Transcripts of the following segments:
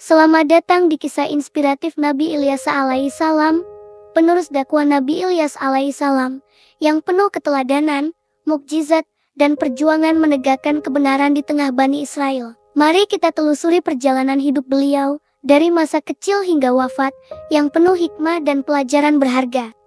Selamat datang di kisah inspiratif Nabi Ilyas alaihissalam, penerus dakwah Nabi Ilyas alaihissalam, yang penuh keteladanan, mukjizat, dan perjuangan menegakkan kebenaran di tengah Bani Israel. Mari kita telusuri perjalanan hidup beliau, dari masa kecil hingga wafat, yang penuh hikmah dan pelajaran berharga.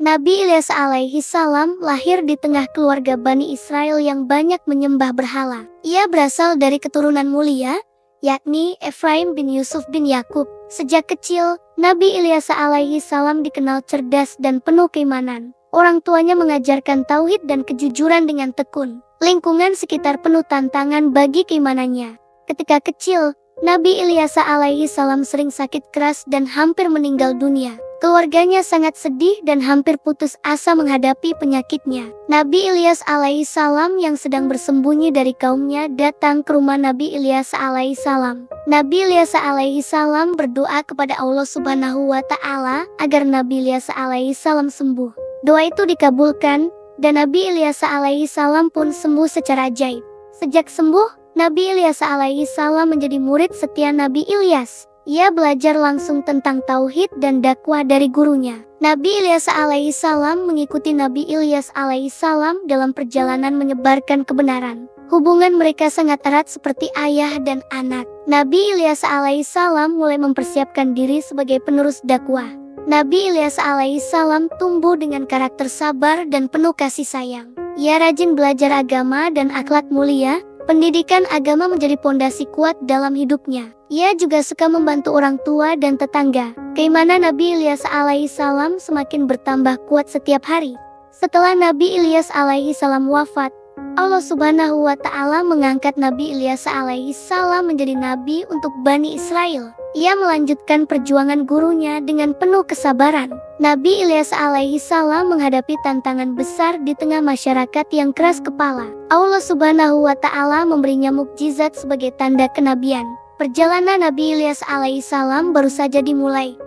Nabi Ilyas alaihissalam lahir di tengah keluarga Bani Israel yang banyak menyembah berhala. Ia berasal dari keturunan mulia, yakni Efraim bin Yusuf bin Yakub. Sejak kecil, Nabi Ilyas alaihissalam dikenal cerdas dan penuh keimanan. Orang tuanya mengajarkan tauhid dan kejujuran dengan tekun. Lingkungan sekitar penuh tantangan bagi keimanannya. Ketika kecil, Nabi Ilyas alaihissalam sering sakit keras dan hampir meninggal dunia. Keluarganya sangat sedih dan hampir putus asa menghadapi penyakitnya. Nabi Ilyas alaihissalam yang sedang bersembunyi dari kaumnya datang ke rumah Nabi Ilyas alaihissalam. Nabi Ilyas alaihissalam berdoa kepada Allah Subhanahu wa Ta'ala agar Nabi Ilyas alaihissalam sembuh. Doa itu dikabulkan dan Nabi Ilyas alaihissalam pun sembuh secara ajaib. Sejak sembuh, Nabi Ilyas alaihissalam menjadi murid setia Nabi Ilyas. Ia belajar langsung tentang tauhid dan dakwah dari gurunya. Nabi Ilyas alaihissalam mengikuti Nabi Ilyas alaihissalam dalam perjalanan menyebarkan kebenaran. Hubungan mereka sangat erat seperti ayah dan anak. Nabi Ilyas alaihissalam mulai mempersiapkan diri sebagai penerus dakwah. Nabi Ilyas alaihissalam tumbuh dengan karakter sabar dan penuh kasih sayang. Ia rajin belajar agama dan akhlak mulia. Pendidikan agama menjadi pondasi kuat dalam hidupnya. Ia juga suka membantu orang tua dan tetangga. Keimanan Nabi Ilyas alaihissalam semakin bertambah kuat setiap hari. Setelah Nabi Ilyas alaihissalam wafat, Allah Subhanahu wa Ta'ala mengangkat Nabi Ilyas alaihissalam menjadi nabi untuk Bani Israel. Ia melanjutkan perjuangan gurunya dengan penuh kesabaran. Nabi Ilyas alaihissalam menghadapi tantangan besar di tengah masyarakat yang keras kepala. Allah Subhanahu wa Ta'ala memberinya mukjizat sebagai tanda kenabian. Perjalanan Nabi Ilyas alaihissalam baru saja dimulai.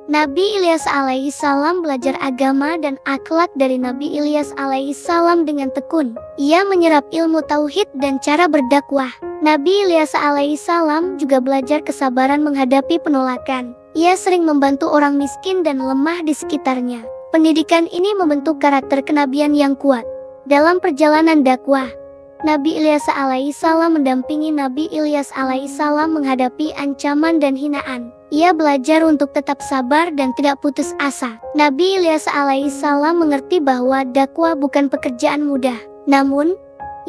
Nabi Ilyas alaihissalam belajar agama dan akhlak dari Nabi Ilyas alaihissalam dengan tekun. Ia menyerap ilmu tauhid dan cara berdakwah. Nabi Ilyas alaihissalam juga belajar kesabaran menghadapi penolakan. Ia sering membantu orang miskin dan lemah di sekitarnya. Pendidikan ini membentuk karakter kenabian yang kuat. Dalam perjalanan dakwah, Nabi Ilyas alaihissalam mendampingi Nabi Ilyas alaihissalam menghadapi ancaman dan hinaan. Ia belajar untuk tetap sabar dan tidak putus asa. Nabi Ilyas alaihissalam mengerti bahwa dakwah bukan pekerjaan mudah. Namun,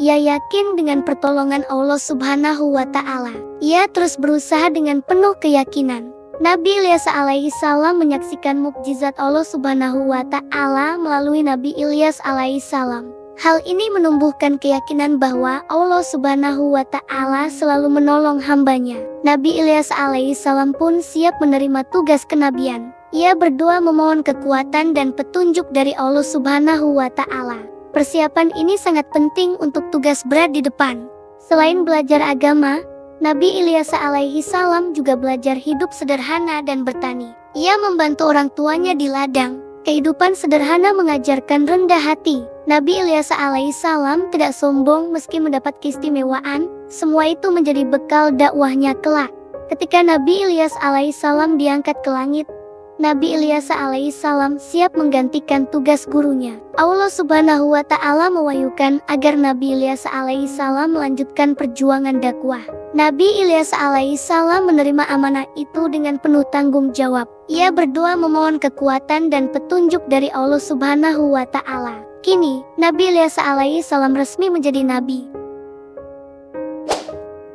ia yakin dengan pertolongan Allah Subhanahu wa Ta'ala. Ia terus berusaha dengan penuh keyakinan. Nabi Ilyas alaihissalam menyaksikan mukjizat Allah Subhanahu wa Ta'ala melalui Nabi Ilyas alaihissalam. Hal ini menumbuhkan keyakinan bahwa Allah Subhanahu wa Ta'ala selalu menolong hambanya. Nabi Ilyas alaihissalam pun siap menerima tugas kenabian. Ia berdoa memohon kekuatan dan petunjuk dari Allah Subhanahu wa Ta'ala. Persiapan ini sangat penting untuk tugas berat di depan. Selain belajar agama, Nabi Ilyas alaihissalam juga belajar hidup sederhana dan bertani. Ia membantu orang tuanya di ladang. Kehidupan sederhana mengajarkan rendah hati. Nabi Ilyas alaihissalam tidak sombong meski mendapat keistimewaan. Semua itu menjadi bekal dakwahnya kelak. Ketika Nabi Ilyas alaihissalam diangkat ke langit, Nabi Ilyas alaihissalam siap menggantikan tugas gurunya. Allah Subhanahu wa Ta'ala mewahyukan agar Nabi Ilyas alaihissalam melanjutkan perjuangan dakwah. Nabi Ilyas alaihissalam menerima amanah itu dengan penuh tanggung jawab. Ia berdoa memohon kekuatan dan petunjuk dari Allah Subhanahu wa Ta'ala. Kini, Nabi Ilyas alaihissalam resmi menjadi nabi.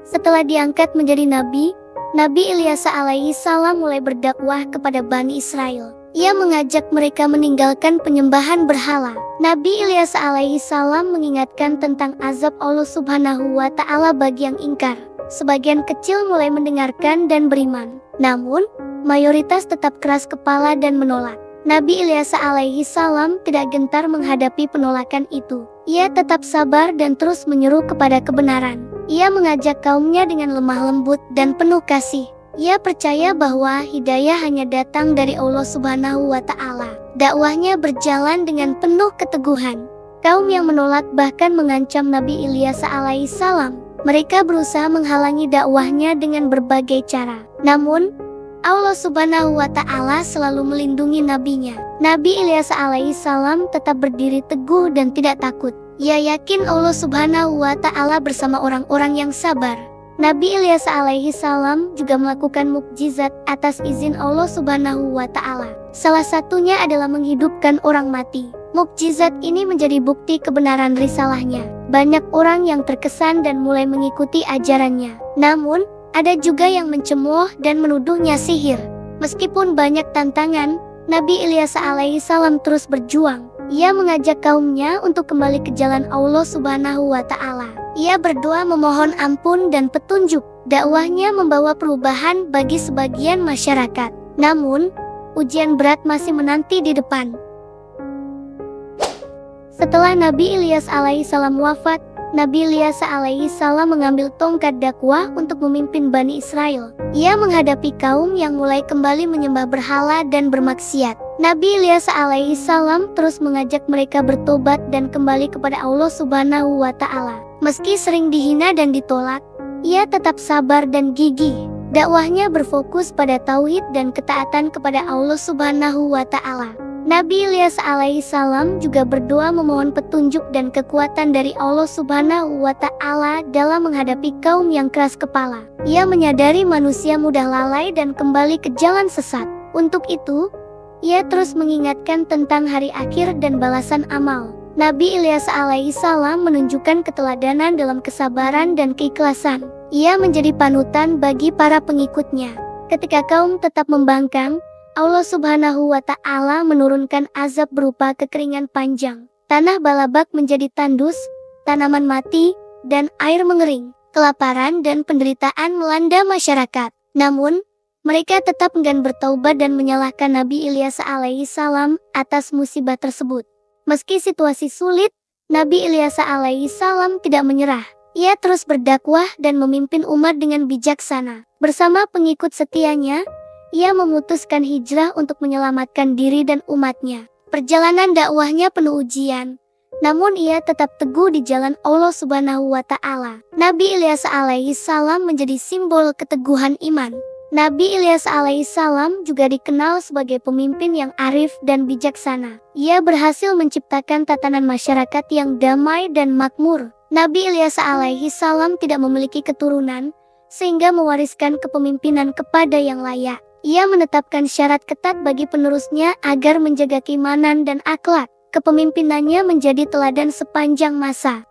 Setelah diangkat menjadi nabi, Nabi Ilyas alaihissalam mulai berdakwah kepada Bani Israel. Ia mengajak mereka meninggalkan penyembahan berhala. Nabi Ilyas alaihissalam mengingatkan tentang azab Allah Subhanahu wa Ta'ala bagi yang ingkar. Sebagian kecil mulai mendengarkan dan beriman. Namun, mayoritas tetap keras kepala dan menolak. Nabi Ilyas alaihissalam tidak gentar menghadapi penolakan itu. Ia tetap sabar dan terus menyeru kepada kebenaran. Ia mengajak kaumnya dengan lemah lembut dan penuh kasih. Ia percaya bahwa hidayah hanya datang dari Allah Subhanahu wa Ta'ala. Dakwahnya berjalan dengan penuh keteguhan. Kaum yang menolak bahkan mengancam Nabi Ilyas alaihissalam. Mereka berusaha menghalangi dakwahnya dengan berbagai cara. Namun, Allah Subhanahu wa Ta'ala selalu melindungi nabinya. Nabi Ilyas alaihissalam tetap berdiri teguh dan tidak takut. Ia yakin Allah Subhanahu wa Ta'ala bersama orang-orang yang sabar. Nabi Ilyas alaihissalam juga melakukan mukjizat atas izin Allah Subhanahu wa Ta'ala. Salah satunya adalah menghidupkan orang mati. Mukjizat ini menjadi bukti kebenaran risalahnya. Banyak orang yang terkesan dan mulai mengikuti ajarannya. Namun, ada juga yang mencemooh dan menuduhnya sihir. Meskipun banyak tantangan, Nabi Ilyas alaihissalam terus berjuang. Ia mengajak kaumnya untuk kembali ke jalan Allah Subhanahu wa Ta'ala. Ia berdoa memohon ampun dan petunjuk. Dakwahnya membawa perubahan bagi sebagian masyarakat. Namun, ujian berat masih menanti di depan. Setelah Nabi Ilyas alaihissalam wafat, Nabi Ilyas alaihissalam mengambil tongkat dakwah untuk memimpin Bani Israel. Ia menghadapi kaum yang mulai kembali menyembah berhala dan bermaksiat. Nabi Ilyas alaihissalam terus mengajak mereka bertobat dan kembali kepada Allah Subhanahu wa Ta'ala. Meski sering dihina dan ditolak, ia tetap sabar dan gigih. Dakwahnya berfokus pada tauhid dan ketaatan kepada Allah Subhanahu wa Ta'ala. Nabi Ilyas alaihissalam juga berdoa memohon petunjuk dan kekuatan dari Allah Subhanahu wa Ta'ala dalam menghadapi kaum yang keras kepala. Ia menyadari manusia mudah lalai dan kembali ke jalan sesat. Untuk itu, ia terus mengingatkan tentang hari akhir dan balasan amal. Nabi Ilyas alaihissalam menunjukkan keteladanan dalam kesabaran dan keikhlasan. Ia menjadi panutan bagi para pengikutnya. Ketika kaum tetap membangkang, Allah Subhanahu wa Ta'ala menurunkan azab berupa kekeringan panjang. Tanah balabak menjadi tandus, tanaman mati, dan air mengering. Kelaparan dan penderitaan melanda masyarakat. Namun, mereka tetap enggan bertaubat dan menyalahkan Nabi Ilyas alaihissalam atas musibah tersebut. Meski situasi sulit, Nabi Ilyas alaihissalam tidak menyerah. Ia terus berdakwah dan memimpin umat dengan bijaksana. Bersama pengikut setianya, ia memutuskan hijrah untuk menyelamatkan diri dan umatnya. Perjalanan dakwahnya penuh ujian, namun ia tetap teguh di jalan Allah Subhanahu wa Ta'ala. Nabi Ilyas alaihissalam menjadi simbol keteguhan iman. Nabi Ilyas alaihissalam juga dikenal sebagai pemimpin yang arif dan bijaksana. Ia berhasil menciptakan tatanan masyarakat yang damai dan makmur. Nabi Ilyas alaihissalam tidak memiliki keturunan, sehingga mewariskan kepemimpinan kepada yang layak. Ia menetapkan syarat ketat bagi penerusnya agar menjaga keimanan dan akhlak. Kepemimpinannya menjadi teladan sepanjang masa.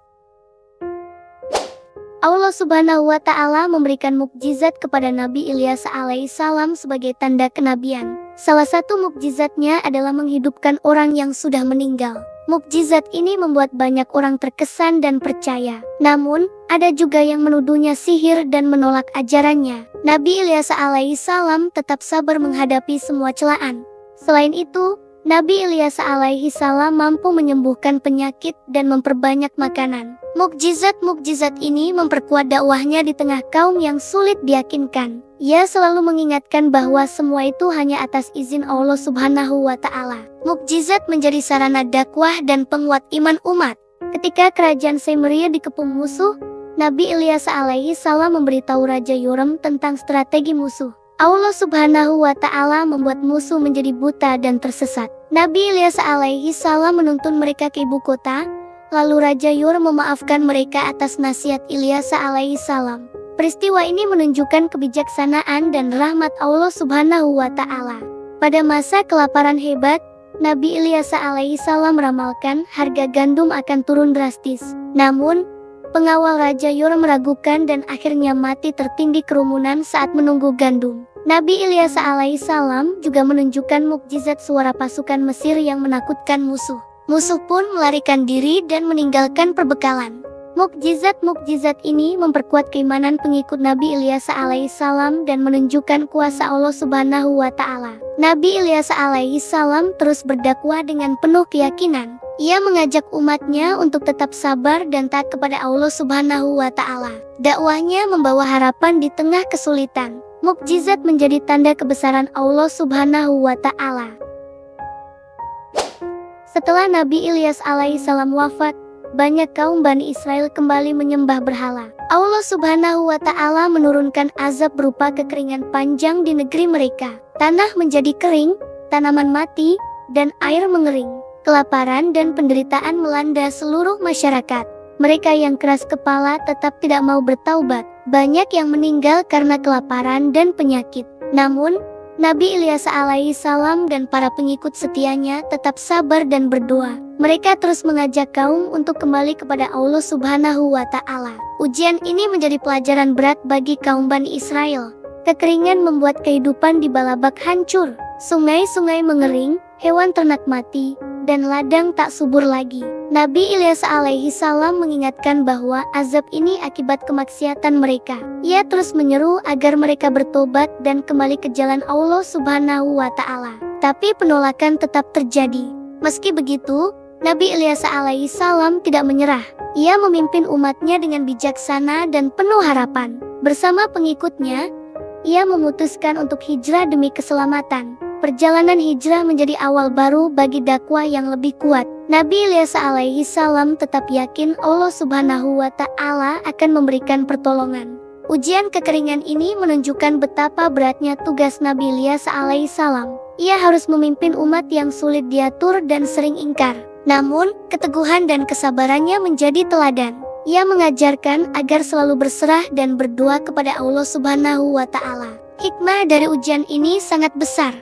Allah Subhanahu wa Ta'ala memberikan mukjizat kepada Nabi Ilyas alaihissalam sebagai tanda kenabian. Salah satu mukjizatnya adalah menghidupkan orang yang sudah meninggal. Mukjizat ini membuat banyak orang terkesan dan percaya. Namun, ada juga yang menuduhnya sihir dan menolak ajarannya. Nabi Ilyas alaihissalam tetap sabar menghadapi semua celaan. Selain itu, Nabi Ilyas alaihissalam mampu menyembuhkan penyakit dan memperbanyak makanan. Mukjizat-mukjizat ini memperkuat dakwahnya di tengah kaum yang sulit diyakinkan. Ia selalu mengingatkan bahwa semua itu hanya atas izin Allah Subhanahu wa Ta'ala. Mukjizat menjadi sarana dakwah dan penguat iman umat. Ketika kerajaan Samaria dikepung musuh, Nabi Ilyas alaihissalam memberitahu Raja Yoram tentang strategi musuh. Allah Subhanahu wa Ta'ala membuat musuh menjadi buta dan tersesat. Nabi Ilyas alaihissalam menuntun mereka ke ibu kota, lalu Raja Yoram memaafkan mereka atas nasihat Ilyas alaihissalam. Peristiwa ini menunjukkan kebijaksanaan dan rahmat Allah Subhanahu wa Ta'ala. Pada masa kelaparan hebat, Nabi Ilyas alaihissalam meramalkan harga gandum akan turun drastis. Namun, pengawal Raja Yoram meragukan dan akhirnya mati tertindih kerumunan saat menunggu gandum. Nabi Ilyas alaihissalam juga menunjukkan mukjizat suara pasukan Mesir yang menakutkan musuh. Musuh pun melarikan diri dan meninggalkan perbekalan. Mukjizat-mukjizat ini memperkuat keimanan pengikut Nabi Ilyas alaihissalam dan menunjukkan kuasa Allah Subhanahu wa Ta'ala. Nabi Ilyas alaihissalam terus berdakwah dengan penuh keyakinan. Ia mengajak umatnya untuk tetap sabar dan taat kepada Allah Subhanahu wa Ta'ala. Dakwahnya membawa harapan di tengah kesulitan. Mukjizat menjadi tanda kebesaran Allah Subhanahu wa Ta'ala. Setelah Nabi Ilyas alaihissalam wafat, banyak kaum Bani Israel kembali menyembah berhala. Allah Subhanahu wa Ta'ala menurunkan azab berupa kekeringan panjang di negeri mereka. Tanah menjadi kering, tanaman mati, dan air mengering. Kelaparan dan penderitaan melanda seluruh masyarakat. Mereka yang keras kepala tetap tidak mau bertaubat. Banyak yang meninggal karena kelaparan dan penyakit. Namun, Nabi Ilyas alaihi salam dan para pengikut setianya tetap sabar dan berdoa. Mereka terus mengajak kaum untuk kembali kepada Allah Subhanahu wa Ta'ala. Ujian ini menjadi pelajaran berat bagi kaum Bani Israel. Kekeringan membuat kehidupan di Balabak hancur. Sungai-sungai mengering, hewan ternak mati, dan ladang tak subur lagi. Nabi Ilyas alaihi salam mengingatkan bahwa azab ini akibat kemaksiatan mereka. Ia terus menyeru agar mereka bertobat dan kembali ke jalan Allah Subhanahu wa Ta'ala. Tapi penolakan tetap terjadi. Meski begitu, Nabi Ilyas alaihi salam tidak menyerah. Ia memimpin umatnya dengan bijaksana dan penuh harapan. Bersama pengikutnya, ia memutuskan untuk hijrah demi keselamatan. Perjalanan hijrah menjadi awal baru bagi dakwah yang lebih kuat. Nabi Ilyas alaihi salam tetap yakin Allah Subhanahu wa Ta'ala akan memberikan pertolongan. Ujian kekeringan ini menunjukkan betapa beratnya tugas Nabi Ilyas alaihi salam. Ia harus memimpin umat yang sulit diatur dan sering ingkar. Namun, keteguhan dan kesabarannya menjadi teladan. Ia mengajarkan agar selalu berserah dan berdoa kepada Allah Subhanahu wa Ta'ala. Hikmah dari ujian ini sangat besar.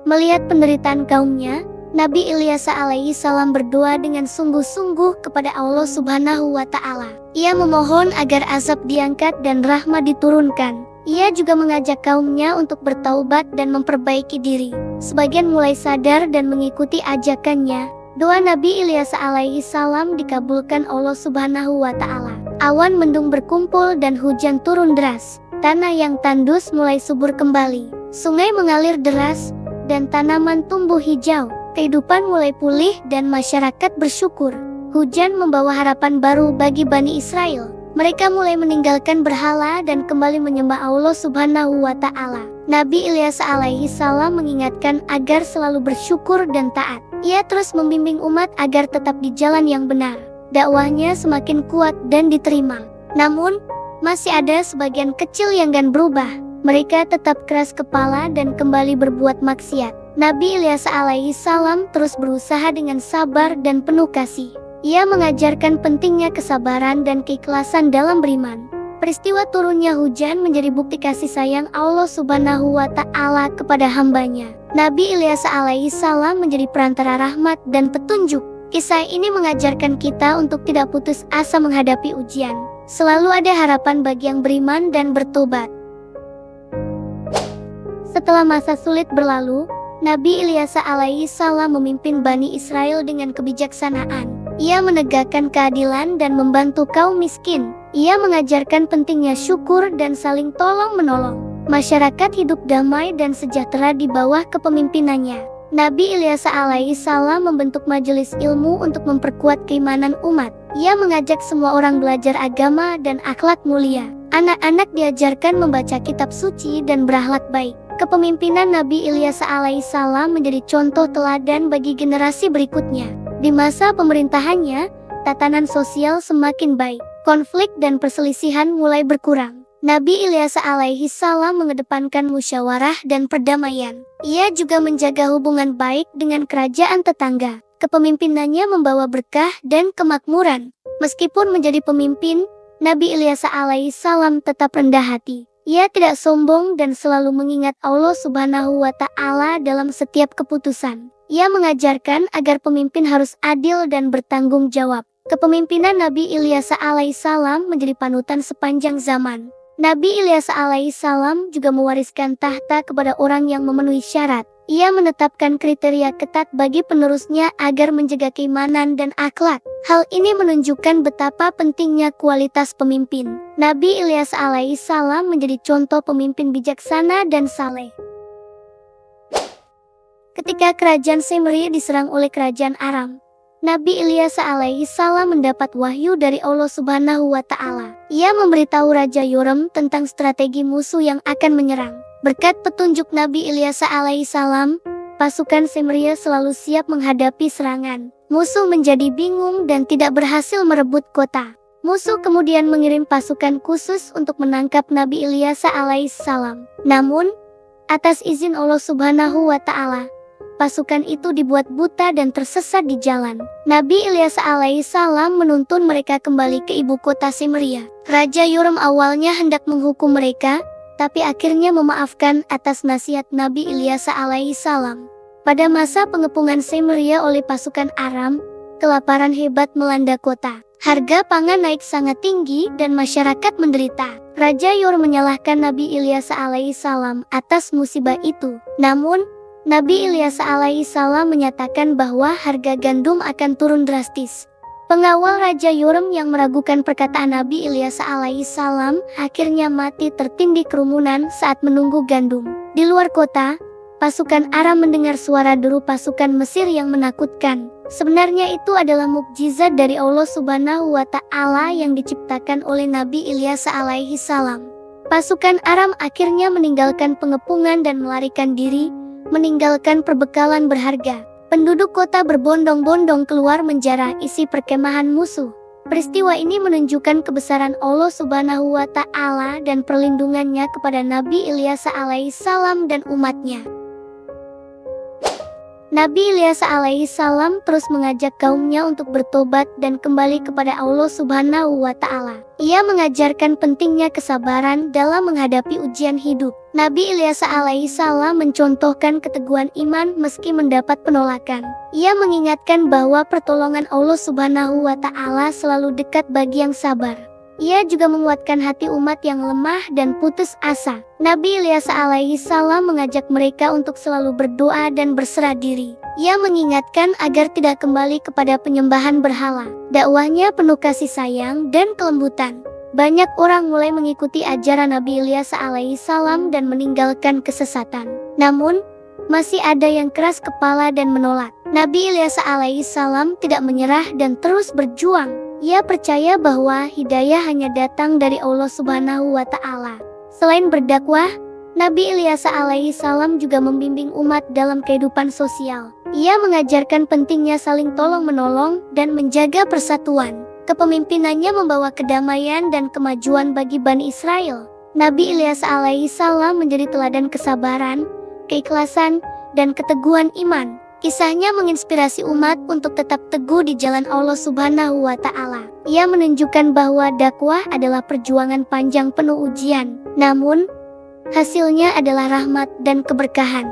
Melihat penderitaan kaumnya, Nabi Ilyas alaihi salam berdoa dengan sungguh-sungguh kepada Allah Subhanahu wa Ta'ala. Ia memohon agar azab diangkat dan rahmat diturunkan. Ia juga mengajak kaumnya untuk bertaubat dan memperbaiki diri. Sebagian mulai sadar dan mengikuti ajakannya. Doa Nabi Ilyas alaihi salam dikabulkan Allah Subhanahu wa Ta'ala. Awan mendung berkumpul dan hujan turun deras. Tanah yang tandus mulai subur kembali. Sungai mengalir deras dan tanaman tumbuh hijau. Kehidupan mulai pulih dan masyarakat bersyukur. Hujan membawa harapan baru bagi Bani Israel. Mereka mulai meninggalkan berhala dan kembali menyembah Allah Subhanahu wa Ta'ala. Nabi Ilyas alaihi salam mengingatkan agar selalu bersyukur dan taat. Ia terus membimbing umat agar tetap di jalan yang benar. Dakwahnya semakin kuat dan diterima. Namun, masih ada sebagian kecil yang enggan berubah. Mereka tetap keras kepala dan kembali berbuat maksiat. Nabi Ilyas alaihi salam terus berusaha dengan sabar dan penuh kasih. Ia mengajarkan pentingnya kesabaran dan keikhlasan dalam beriman. Peristiwa turunnya hujan menjadi bukti kasih sayang Allah Subhanahu wa Ta'ala kepada hambanya. Nabi Ilyas alaihi salam menjadi perantara rahmat dan petunjuk. Kisah ini mengajarkan kita untuk tidak putus asa menghadapi ujian. Selalu ada harapan bagi yang beriman dan bertobat. Setelah masa sulit berlalu, Nabi Ilyas alaihi salam memimpin Bani Israel dengan kebijaksanaan. Ia menegakkan keadilan dan membantu kaum miskin. Ia mengajarkan pentingnya syukur dan saling tolong-menolong. Masyarakat hidup damai dan sejahtera di bawah kepemimpinannya. Nabi Ilyas alaihi salam membentuk majelis ilmu untuk memperkuat keimanan umat. Ia mengajak semua orang belajar agama dan akhlak mulia. Anak-anak diajarkan membaca kitab suci dan berakhlak baik. Kepemimpinan Nabi Ilyas alaihi salam menjadi contoh teladan bagi generasi berikutnya. Di masa pemerintahannya, tatanan sosial semakin baik. Konflik dan perselisihan mulai berkurang. Nabi Ilyas alaihi salam mengedepankan musyawarah dan perdamaian. Ia juga menjaga hubungan baik dengan kerajaan tetangga. Kepemimpinannya membawa berkah dan kemakmuran. Meskipun menjadi pemimpin, Nabi Ilyas alaihi salam tetap rendah hati. Ia tidak sombong dan selalu mengingat Allah Subhanahu wa Ta'ala dalam setiap keputusan. Ia mengajarkan agar pemimpin harus adil dan bertanggung jawab. Kepemimpinan Nabi Ilyas alaihi salam menjadi panutan sepanjang zaman. Nabi Ilyas alaihi salam juga mewariskan tahta kepada orang yang memenuhi syarat. Ia menetapkan kriteria ketat bagi penerusnya agar menjaga keimanan dan akhlak. Hal ini menunjukkan betapa pentingnya kualitas pemimpin. Nabi Ilyas alaihi salam menjadi contoh pemimpin bijaksana dan saleh. Ketika kerajaan Semri diserang oleh kerajaan Aram, Nabi Ilyas alaihi salam mendapat wahyu dari Allah Subhanahu wa Ta'ala. Ia memberitahu Raja Yoram tentang strategi musuh yang akan menyerang. Berkat petunjuk Nabi Ilyas alaihi salam, pasukan Semria selalu siap menghadapi serangan. Musuh menjadi bingung dan tidak berhasil merebut kota. Musuh kemudian mengirim pasukan khusus untuk menangkap Nabi Ilyas alaihissalam. Namun, atas izin Allah Subhanahu wa Ta'ala, pasukan itu dibuat buta dan tersesat di jalan. Nabi Ilyas alaihissalam menuntun mereka kembali ke ibu kota Semeria. Raja Yoram awalnya hendak menghukum mereka, tapi akhirnya memaafkan atas nasihat Nabi Ilyas alaihissalam. Pada masa pengepungan Semeria oleh pasukan Aram, kelaparan hebat melanda kota. Harga pangan naik sangat tinggi dan masyarakat menderita. Raja Yoram menyalahkan Nabi Ilyas alaihissalam atas musibah itu. Namun, Nabi Ilyas alaihissalam menyatakan bahwa harga gandum akan turun drastis. Pengawal Raja Yoram yang meragukan perkataan Nabi Ilyas alaihissalam akhirnya mati tertindih kerumunan saat menunggu gandum. Di luar kota, pasukan Aram mendengar suara deru pasukan Mesir yang menakutkan. Sebenarnya itu adalah mukjizat dari Allah Subhanahu wa Ta'ala yang diciptakan oleh Nabi Ilyas alaihissalam. Pasukan Aram akhirnya meninggalkan pengepungan dan melarikan diri, meninggalkan perbekalan berharga. Penduduk kota berbondong-bondong keluar menjarah isi perkemahan musuh. Peristiwa ini menunjukkan kebesaran Allah Subhanahu wa Ta'ala dan perlindungannya kepada Nabi Ilyas alaihissalam dan umatnya. Nabi Ilyas alaihissalam terus mengajak kaumnya untuk bertobat dan kembali kepada Allah Subhanahu wa Ta'ala. Ia mengajarkan pentingnya kesabaran dalam menghadapi ujian hidup. Nabi Ilyas alaihissalam mencontohkan keteguhan iman meski mendapat penolakan. Ia mengingatkan bahwa pertolongan Allah Subhanahu wa Ta'ala selalu dekat bagi yang sabar. Ia juga menguatkan hati umat yang lemah dan putus asa. Nabi Ilyas alaihissalam mengajak mereka untuk selalu berdoa dan berserah diri. Ia mengingatkan agar tidak kembali kepada penyembahan berhala. Dakwahnya penuh kasih sayang dan kelembutan. Banyak orang mulai mengikuti ajaran Nabi Ilyas alaihissalam dan meninggalkan kesesatan. Namun, masih ada yang keras kepala dan menolak. Nabi Ilyas alaihissalam tidak menyerah dan terus berjuang. Ia percaya bahwa hidayah hanya datang dari Allah Subhanahu wa Ta'ala. Selain berdakwah, Nabi Ilyas alaihissalam juga membimbing umat dalam kehidupan sosial. Ia mengajarkan pentingnya saling tolong-menolong dan menjaga persatuan. Kepemimpinannya membawa kedamaian dan kemajuan bagi Bani Israel. Nabi Ilyas alaihissalam menjadi teladan kesabaran, keikhlasan, dan keteguhan iman. Kisahnya menginspirasi umat untuk tetap teguh di jalan Allah Subhanahu wa Ta'ala. Ia menunjukkan bahwa dakwah adalah perjuangan panjang penuh ujian, namun hasilnya adalah rahmat dan keberkahan.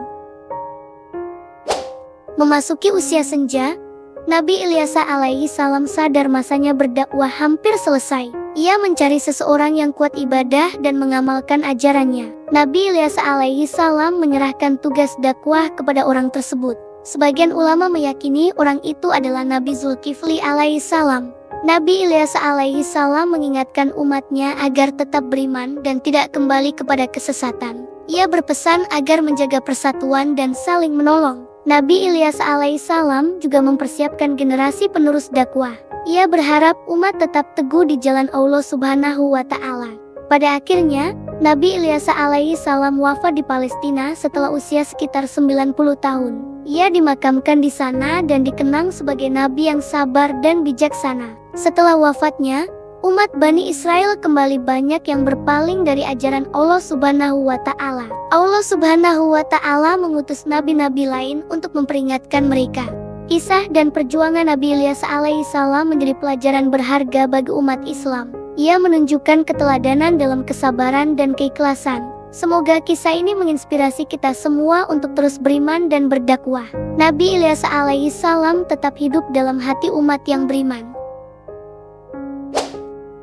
Memasuki usia senja, Nabi Ilyas alaihissalam sadar masanya berdakwah hampir selesai. Ia mencari seseorang yang kuat ibadah dan mengamalkan ajarannya. Nabi Ilyas alaihissalam menyerahkan tugas dakwah kepada orang tersebut. Sebagian ulama meyakini orang itu adalah Nabi Zulkifli alaihissalam. Nabi Ilyas alaihissalam mengingatkan umatnya agar tetap beriman dan tidak kembali kepada kesesatan. Ia berpesan agar menjaga persatuan dan saling menolong. Nabi Ilyas alaihissalam juga mempersiapkan generasi penerus dakwah. Ia berharap umat tetap teguh di jalan Allah Subhanahu wa Ta'ala. Pada akhirnya, Nabi Ilyas alaihissalam wafat di Palestina setelah usia sekitar 90 tahun. Ia dimakamkan di sana dan dikenang sebagai nabi yang sabar dan bijaksana. Setelah wafatnya, umat Bani Israel kembali banyak yang berpaling dari ajaran Allah Subhanahu wa Ta'ala. Allah Subhanahu wa Ta'ala mengutus nabi-nabi lain untuk memperingatkan mereka. Kisah dan perjuangan Nabi Ilyas alaihissalam menjadi pelajaran berharga bagi umat Islam. Ia menunjukkan keteladanan dalam kesabaran dan keikhlasan. Semoga kisah ini menginspirasi kita semua untuk terus beriman dan berdakwah. Nabi Ilyas alaihissalam tetap hidup dalam hati umat yang beriman.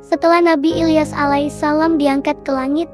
Setelah Nabi Ilyas alaihissalam diangkat ke langit,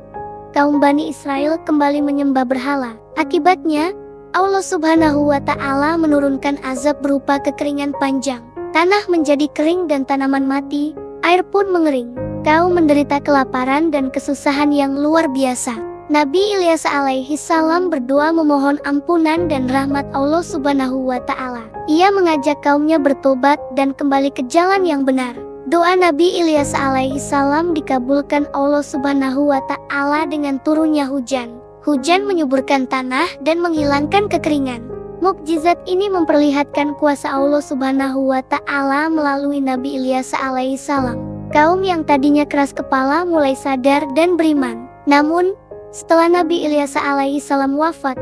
kaum Bani Israel kembali menyembah berhala. Akibatnya, Allah Subhanahu wa Ta'ala menurunkan azab berupa kekeringan panjang. Tanah menjadi kering dan tanaman mati, air pun mengering. Kaum menderita kelaparan dan kesusahan yang luar biasa. Nabi Ilyas alaihissalam berdoa memohon ampunan dan rahmat Allah Subhanahu wa Ta'ala. Ia mengajak kaumnya bertobat dan kembali ke jalan yang benar. Doa Nabi Ilyas alaihissalam dikabulkan Allah Subhanahu wa Ta'ala dengan turunnya hujan. Hujan menyuburkan tanah dan menghilangkan kekeringan. Mukjizat ini memperlihatkan kuasa Allah Subhanahu wa Ta'ala melalui Nabi Ilyas alaihissalam. Kaum yang tadinya keras kepala mulai sadar dan beriman. Namun, setelah Nabi Ilyas alaihi salam wafat,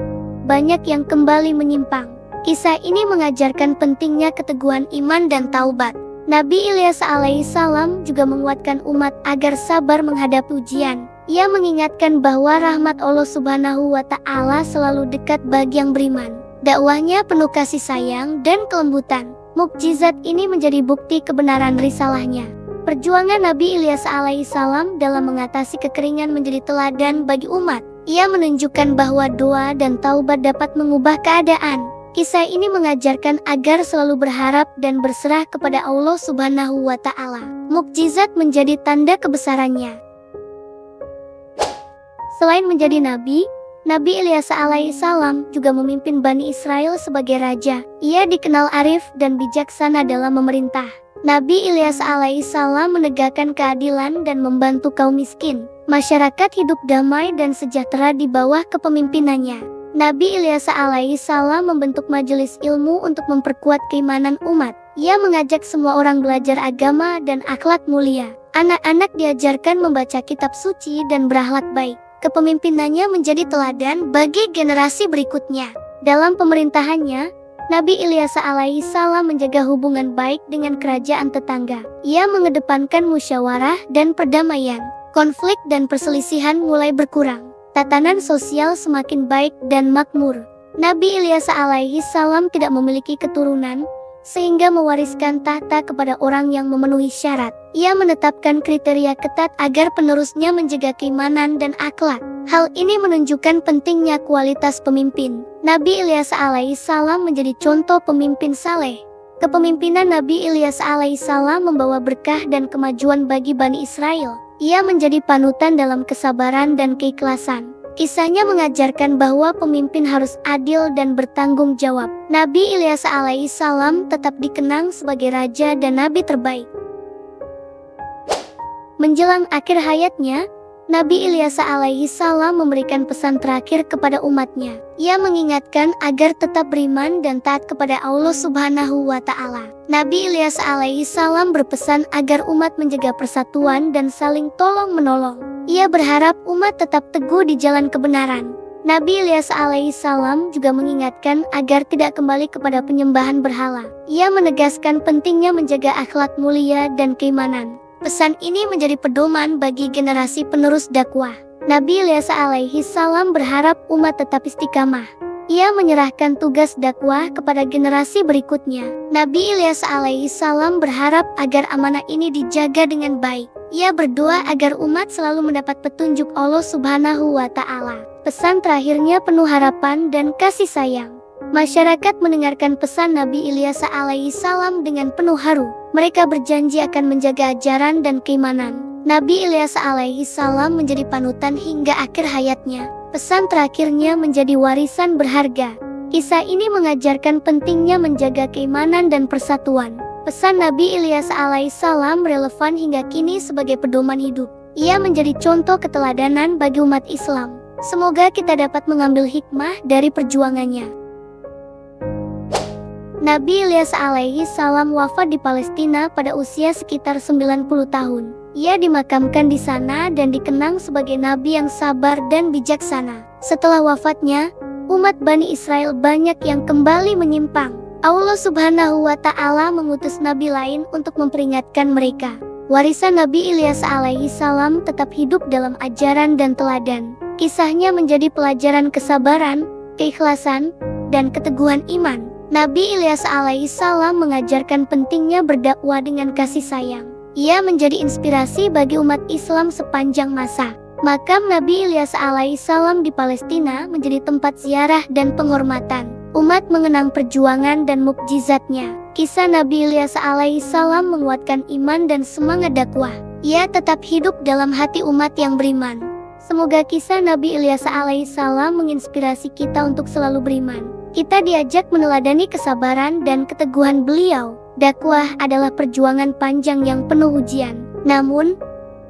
banyak yang kembali menyimpang. Kisah ini mengajarkan pentingnya keteguhan iman dan taubat. Nabi Ilyas alaihi salam juga menguatkan umat agar sabar menghadapi ujian. Ia mengingatkan bahwa rahmat Allah Subhanahu wa Ta'ala selalu dekat bagi yang beriman. Dakwahnya penuh kasih sayang dan kelembutan. Mukjizat ini menjadi bukti kebenaran risalahnya. Perjuangan Nabi Ilyas alaihi salam dalam mengatasi kekeringan menjadi teladan bagi umat. Ia menunjukkan bahwa doa dan taubat dapat mengubah keadaan. Kisah ini mengajarkan agar selalu berharap dan berserah kepada Allah Subhanahu wa Ta'ala. Mukjizat menjadi tanda kebesarannya. Selain menjadi nabi, Nabi Ilyas alaihi salam juga memimpin Bani Israel sebagai raja. Ia dikenal arif dan bijaksana dalam memerintah. Nabi Ilyas alaihi salam menegakkan keadilan dan membantu kaum miskin. Masyarakat hidup damai dan sejahtera di bawah kepemimpinannya. Nabi Ilyas alaihi salam membentuk majelis ilmu untuk memperkuat keimanan umat. Ia mengajak semua orang belajar agama dan akhlak mulia. Anak-anak diajarkan membaca kitab suci dan berakhlak baik. Kepemimpinannya menjadi teladan bagi generasi berikutnya. Dalam pemerintahannya, Nabi Ilyas alaihi salam menjaga hubungan baik dengan kerajaan tetangga. Ia mengedepankan musyawarah dan perdamaian. Konflik dan perselisihan mulai berkurang. Tatanan sosial semakin baik dan makmur. Nabi Ilyas alaihi salam tidak memiliki keturunan, sehingga mewariskan tahta kepada orang yang memenuhi syarat. Ia menetapkan kriteria ketat agar penerusnya menjaga keimanan dan akhlak. Hal ini menunjukkan pentingnya kualitas pemimpin. Nabi Ilyas alaihi salam menjadi contoh pemimpin saleh. Kepemimpinan Nabi Ilyas alaihi salam membawa berkah dan kemajuan bagi Bani Israel. Ia menjadi panutan dalam kesabaran dan keikhlasan. Kisahnya mengajarkan bahwa pemimpin harus adil dan bertanggung jawab. Nabi Ilyas alaihi salam tetap dikenang sebagai raja dan nabi terbaik. Menjelang akhir hayatnya, Nabi Ilyas alaihi salam memberikan pesan terakhir kepada umatnya. Ia mengingatkan agar tetap beriman dan taat kepada Allah Subhanahu wa Ta'ala. Nabi Ilyas alaihi salam berpesan agar umat menjaga persatuan dan saling tolong-menolong. Ia berharap umat tetap teguh di jalan kebenaran. Nabi Ilyas alaihi salam juga mengingatkan agar tidak kembali kepada penyembahan berhala. Ia menegaskan pentingnya menjaga akhlak mulia dan keimanan. Pesan ini menjadi pedoman bagi generasi penerus dakwah. Nabi Ilyas alaihi salam berharap umat tetap istiqamah. Ia menyerahkan tugas dakwah kepada generasi berikutnya. Nabi Ilyas alaihi salam berharap agar amanah ini dijaga dengan baik. Ia berdoa agar umat selalu mendapat petunjuk Allah Subhanahu wa Ta'ala. Pesan terakhirnya penuh harapan dan kasih sayang. Masyarakat mendengarkan pesan Nabi Ilyas alaihi salam dengan penuh haru. Mereka berjanji akan menjaga ajaran dan keimanan. Nabi Ilyas alaihi salam menjadi panutan hingga akhir hayatnya. Pesan terakhirnya menjadi warisan berharga. Kisah ini mengajarkan pentingnya menjaga keimanan dan persatuan. Pesan Nabi Ilyas alaihi salam relevan hingga kini sebagai pedoman hidup. Ia menjadi contoh keteladanan bagi umat Islam. Semoga kita dapat mengambil hikmah dari perjuangannya. Nabi Ilyas alaihi salam wafat di Palestina pada usia sekitar 90 tahun. Ia dimakamkan di sana dan dikenang sebagai nabi yang sabar dan bijaksana. Setelah wafatnya, umat Bani Israel banyak yang kembali menyimpang. Allah Subhanahu wa Ta'ala mengutus nabi lain untuk memperingatkan mereka. Warisan Nabi Ilyas alaihi salam tetap hidup dalam ajaran dan teladan. Kisahnya menjadi pelajaran kesabaran, keikhlasan, dan keteguhan iman. Nabi Ilyas alaihi salam mengajarkan pentingnya berdakwah dengan kasih sayang. Ia menjadi inspirasi bagi umat Islam sepanjang masa. Makam Nabi Ilyas alaihi salam di Palestina menjadi tempat ziarah dan penghormatan. Umat mengenang perjuangan dan mukjizatnya. Kisah Nabi Ilyas alaihi salam menguatkan iman dan semangat dakwah. Ia tetap hidup dalam hati umat yang beriman. Semoga kisah Nabi Ilyas alaihi salam menginspirasi kita untuk selalu beriman. Kita diajak meneladani kesabaran dan keteguhan beliau. Dakwah adalah perjuangan panjang yang penuh ujian. Namun,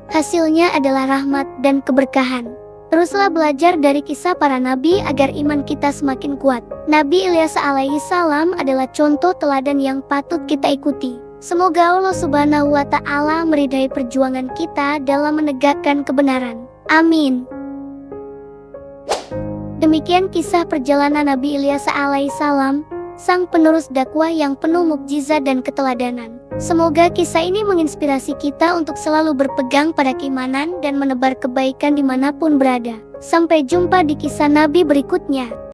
hasilnya adalah rahmat dan keberkahan. Teruslah belajar dari kisah para nabi agar iman kita semakin kuat. Nabi Ilyas alaihi salam adalah contoh teladan yang patut kita ikuti. Semoga Allah Subhanahu wa Ta'ala meridai perjuangan kita dalam menegakkan kebenaran. Amin. Demikian kisah perjalanan Nabi Ilyas alaihissalam, sang penerus dakwah yang penuh mukjizat dan keteladanan. Semoga kisah ini menginspirasi kita untuk selalu berpegang pada keimanan dan menebar kebaikan dimanapun berada. Sampai jumpa di kisah Nabi berikutnya.